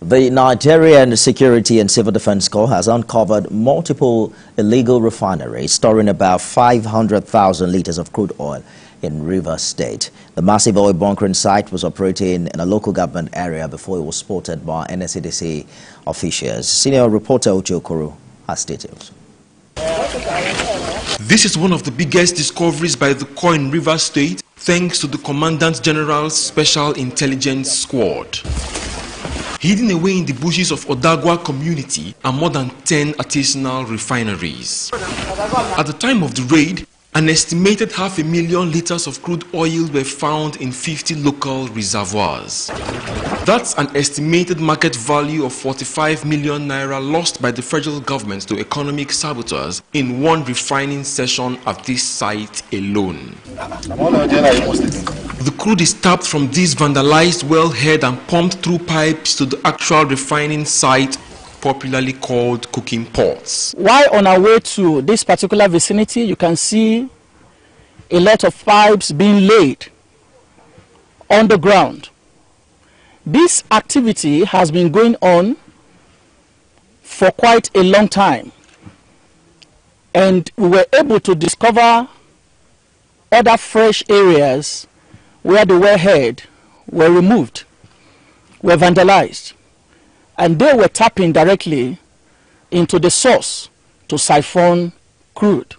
The Nigerian Security and Civil Defense Corps has uncovered multiple illegal refineries storing about 500,000 litres of crude oil in RiversState. The massive oil bunkering site was operating in a local government area before it was spotted by NSCDC officials. Senior reporter Uche Okoro has details. This is one of the biggest discoveries by the Corps in RiversState, thanks to the Commandant General's Special Intelligence Squad. Hidden away in the bushes of Odagwa community are more than 10 artisanal refineries. At the time of the raid, an estimated 500,000 litres of crude oil were found in 50 local reservoirs. That's an estimated market value of 45 million naira lost by the federal government to economic saboteurs in one refining session at this site alone. The crude is tapped from this vandalized wellhead and pumped through pipes to the actual refining site, popularly called cooking pots. While on our way to this particular vicinity, you can see a lot of pipes being laid on the ground. This activity has been going on for quite a long time, and we were able to discover other fresh areas where the wellhead were removed, were vandalized, and they were tapping directly into the source to siphon crude.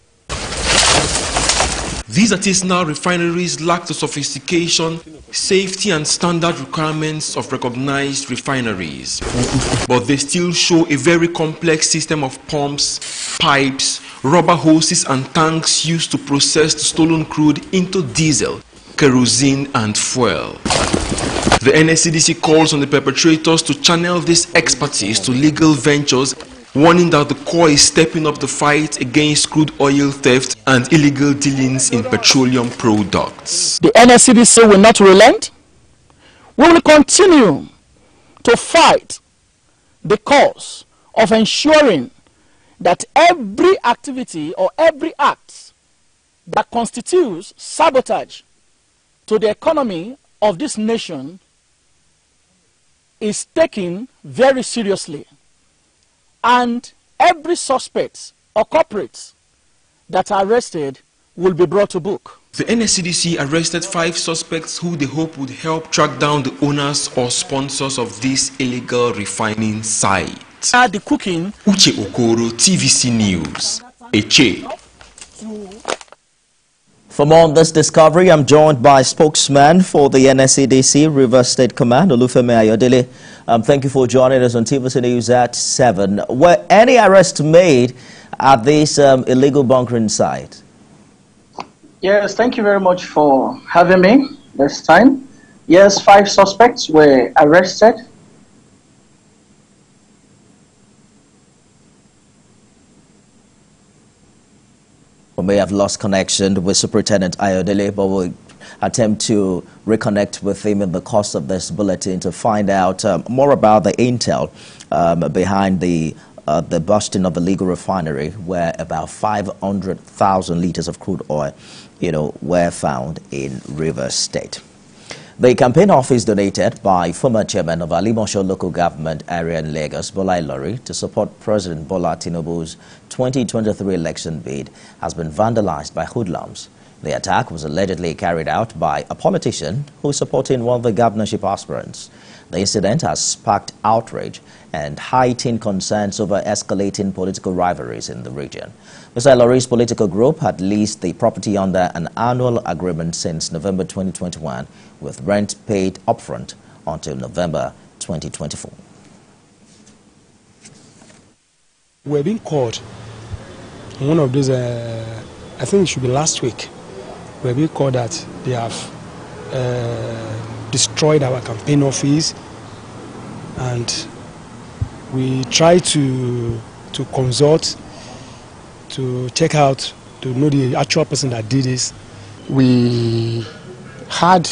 These artisanal refineries lack the sophistication, safety and standard requirements of recognized refineries. But they still show a very complex system of pumps, pipes, rubber hoses and tanks used to process the stolen crude into diesel, kerosene and fuel. The NSCDC calls on the perpetrators to channel this expertise to legal ventures, warning that the Corps is stepping up the fight against crude oil theft and illegal dealings in petroleum products. The NSCDC will not relent. We will continue to fight the cause of ensuring that every activity or every act that constitutes sabotage to the economy of this nation is taken very seriously, and every suspect or culprits that are arrested will be brought to book. The NSCDC arrested 5 suspects who they hope would help track down the owners or sponsors of this illegal refining site. The cooking. Uche Okoro, TVC News. Eche. For more on this discovery, I'm joined by spokesman for the NSCDC RiversState Command, Olufemi Ayodele. Thank you for joining us on TVC News at 7. Were any arrests made at this illegal bunkering site? Yes, thank you very much for having me this time. Yes, 5 suspects were arrested. We may have lost connection with Superintendent Ayodele, but we'll attempt to reconnect with him in the course of this bulletin to find out more about the intel behind the busting of the legal refinery, where about 500,000 litres of crude oil, were found in RiversState. The campaign office donated by former chairman of Alimosho local government area in Lagos, Bola Ilori, to support President Bola Tinubu's 2023 election bid has been vandalized by hoodlums. The attack was allegedly carried out by a politician who is supporting one of the governorship aspirants. The incident has sparked outrage and heightened concerns over escalating political rivalries in the region. Mr. Ilori's political group had leased the property under an annual agreement since November 2021, with rent paid upfront until November 2024. We're being called one of those, I think it should be last week, we're being called that they have destroyed our campaign office, and we try to consult, to check out, to know the actual person that did this. We heard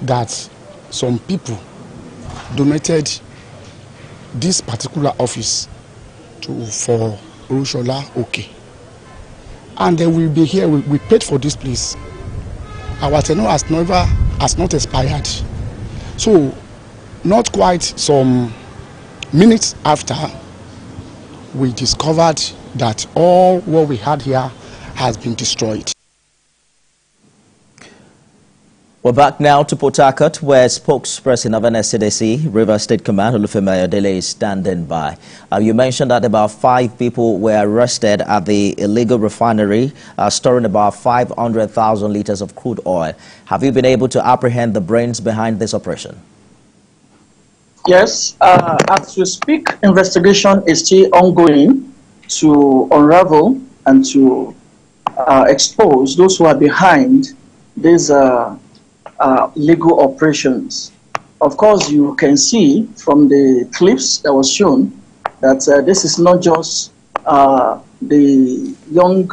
that some people donated this particular office for Urushola Oke, and they will be here. We paid for this place. Our tenure has not expired, So, not quite some minutes after, we discovered that all what we had here has been destroyed. We're back now to Port Harcourt, where spokesperson of NSCDC, RiversState Command, Olufemi Ayodele, is standing by. You mentioned that about 5 people were arrested at the illegal refinery, storing about 500,000 litres of crude oil. Have you been able to apprehend the brains behind this operation? Yes, as we speak, investigation is still ongoing to unravel and to expose those who are behind these legal operations. Of course, you can see from the clips that was shown that this is not just the young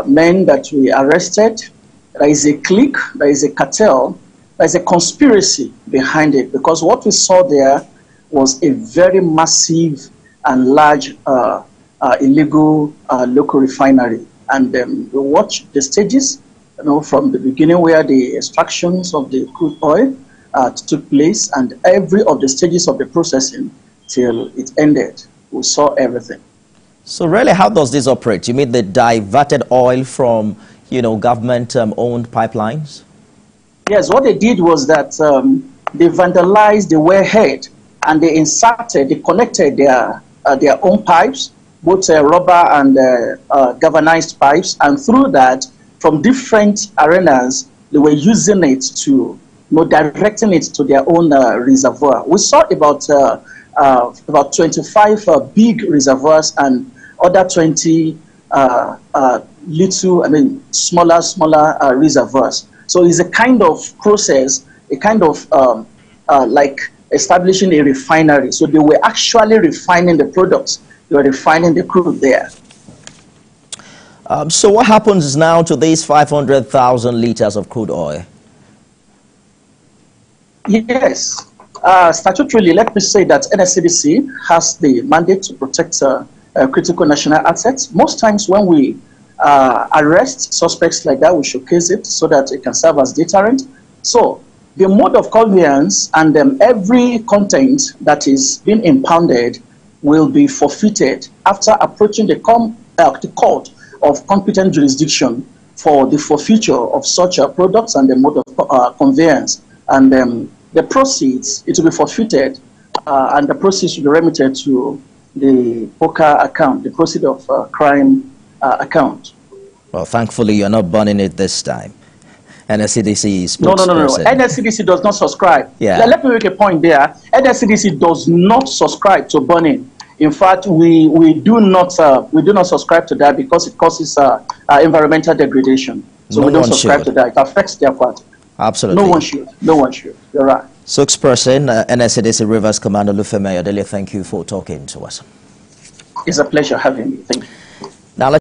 men that we arrested. There is a clique, there is a cartel, there is a conspiracy behind it, because what we saw there was a very massive and large illegal local refinery. And we watched the stages, from the beginning where the extractions of the crude oil took place, and every of the stages of the processing till it ended. We saw everything. So really, how does this operate? You mean they diverted oil from, government-owned pipelines? Yes, what they did was that they vandalized the wellhead, and they connected their own pipes, both rubber and galvanized pipes, and through that, from different arenas, they were using it to, directing it to their own reservoir. We saw about 25 big reservoirs and other 20 smaller reservoirs. So it's a kind of process, a kind of like establishing a refinery. So they were actually refining the products. They were refining the crude there. So what happens now to these 500,000 litres of crude oil? Yes. Statutorily, let me say that NSCDC has the mandate to protect critical national assets. Most times when we arrest suspects like that, we showcase it so that it can serve as deterrent. So the mode of conveyance and every content that is being impounded will be forfeited after approaching the court of competent jurisdiction for the forfeiture of such products and the mode of conveyance. And the proceeds, it will be forfeited, and the proceeds will be remitted to the poker account, the proceeds of crime account. Well, thankfully, you're not burning it this time. NSCDC is No. NSCDC does not subscribe. Yeah. Let me make a point there. NSCDC does not subscribe to burning. In fact, we do not subscribe to that because it causes environmental degradation. So we don't subscribe to that. It affects their part. Absolutely. No one should. No one should. You're right. Spokesperson, NSCDC Rivers Commander Olufemi Ayodele, thank you for talking to us. It's a pleasure having me. Thank you.